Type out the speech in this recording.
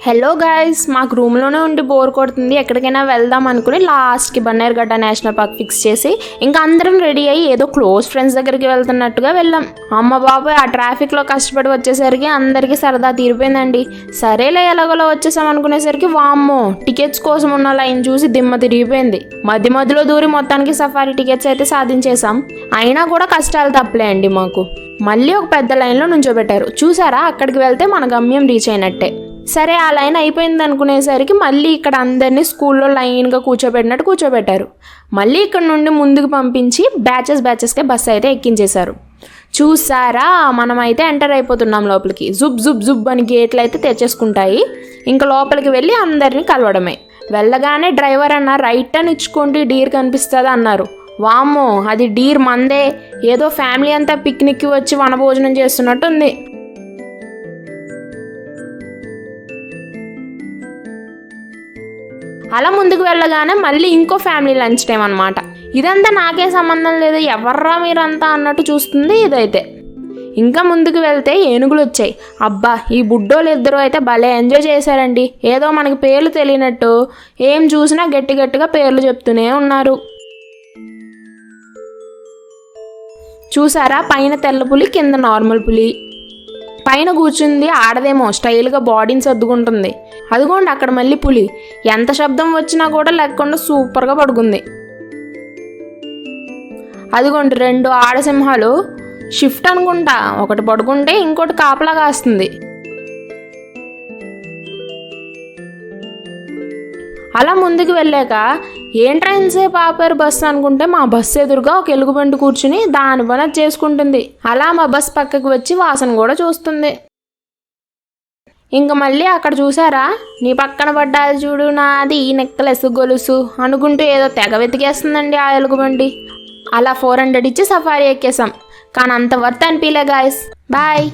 Hello guys, మాకు రూమ్లోనే ఉండి బోర్ కొడుతుంది, ఎక్కడికైనా వెళ్దాం అనుకుని లాస్ట్కి బన్నేరుగడ్డ నేషనల్ పార్క్ ఫిక్స్ చేసి ఇంకా అందరం రెడీ అయ్యి ఏదో క్లోజ్ ఫ్రెండ్స్ దగ్గరికి వెళ్తున్నట్టుగా వెళ్ళాం. అమ్మ బాబాయ్, ఆ ట్రాఫిక్లో కష్టపడి వచ్చేసరికి అందరికీ సరదా తీరిపోయిందండి. సరేలే ఎలాగోలా వచ్చేసాం అనుకునేసరికి వామ్మో, టికెట్స్ కోసం ఉన్న లైన్ చూసి దిమ్మ తిరిగిపోయింది. మధ్యలో దూరి మొత్తానికి సఫారీ టికెట్స్ అయితే సాధించేసాం. అయినా కూడా కష్టాలు తప్పలే అండి మాకు. మళ్ళీ ఒక పెద్ద లైన్లో నుంచోబెట్టారు. చూసారా, అక్కడికి వెళ్తే మన గమ్యం రీచ్ అయినట్టే. సరే, ఆ లైన్ అయిపోయింది అనుకునేసరికి మళ్ళీ ఇక్కడ అందరినీ స్కూల్లో లైన్గా కూర్చోబెట్టారు. మళ్ళీ ఇక్కడ నుండి ముందుకు పంపించి బ్యాచెస్కే బస్సు అయితే ఎక్కించేశారు. చూసారా, మనమైతే ఎంటర్ అయిపోతున్నాం లోపలికి. జుబ్ అని గేట్లు అయితే తెచ్చేసుకుంటాయి. ఇంకా లోపలికి వెళ్ళి అందరినీ కలవడమే. వెళ్ళగానే డ్రైవర్ అన్న రైట్ టర్న్ ఇచ్చుకోండి, డీర్ కనిపిస్తుంది అన్నారు. వామ్మో, అది డీర్ మందే. ఏదో ఫ్యామిలీ అంతా పిక్నిక్కి వచ్చి వనభోజనం చేస్తున్నట్టు ఉంది. అలా ముందుకు వెళ్ళగానే మళ్ళీ ఇంకో ఫ్యామిలీ లంచ్ టైం అనమాట. ఇదంతా నాకే సంబంధం లేదు, ఎవర్రా మీరంతా అన్నట్టు చూస్తుంది ఇదైతే. ఇంకా ముందుకు వెళ్తే ఏనుగులు వచ్చాయి. అబ్బా, ఈ బుడ్డోళ్ళు ఇద్దరు అయితే భలే ఎంజాయ్ చేశారండి. ఏదో మనకి పేర్లు తెలియనట్టు ఏం చూసినా గట్టిగా పేర్లు చెప్తూనే ఉన్నారు. చూసారా, పైన తెల్ల పులి, కింద నార్మల్ పులి. పైన కూర్చుంది ఆడదేమో, స్టైల్గా బాడీని సర్దుకుంటుంది. అదిగోండి అక్కడ మళ్ళీ పులి, ఎంత శబ్దం వచ్చినా కూడా లేకుండా సూపర్గా పడుకుంది. అదిగోండి 2 ఆడసింహాలు, షిఫ్ట్ అనుకుంటా, ఒకటి పడుకుంటే ఇంకోటి కాపలా కాస్తుంది. అలా ముందుకు వెళ్ళాక ఏంట్రా ఇంతసేపు ఆపారు బస్సు అనుకుంటే, మా బస్సు ఎదురుగా ఒక ఎలుగుబంటి కూర్చుని దాని పని చేసుకుంటుంది. అలా మా బస్సు పక్కకు వచ్చి వాసన కూడా చూస్తుంది. ఇంక మళ్ళీ అక్కడ చూసారా, నీ పక్కన పడ్డాది చూడు నాది ఈ నెక్లెస్ గొలుసు అనుకుంటూ ఏదో తెగ వెతికేస్తుందండి ఆ ఎలుగుబంటి. అలా 400 ఇచ్చి సఫారీ ఎక్కేసాం. కానీ అంత వర్త్ అనిపించలే గాయస్. బాయ్.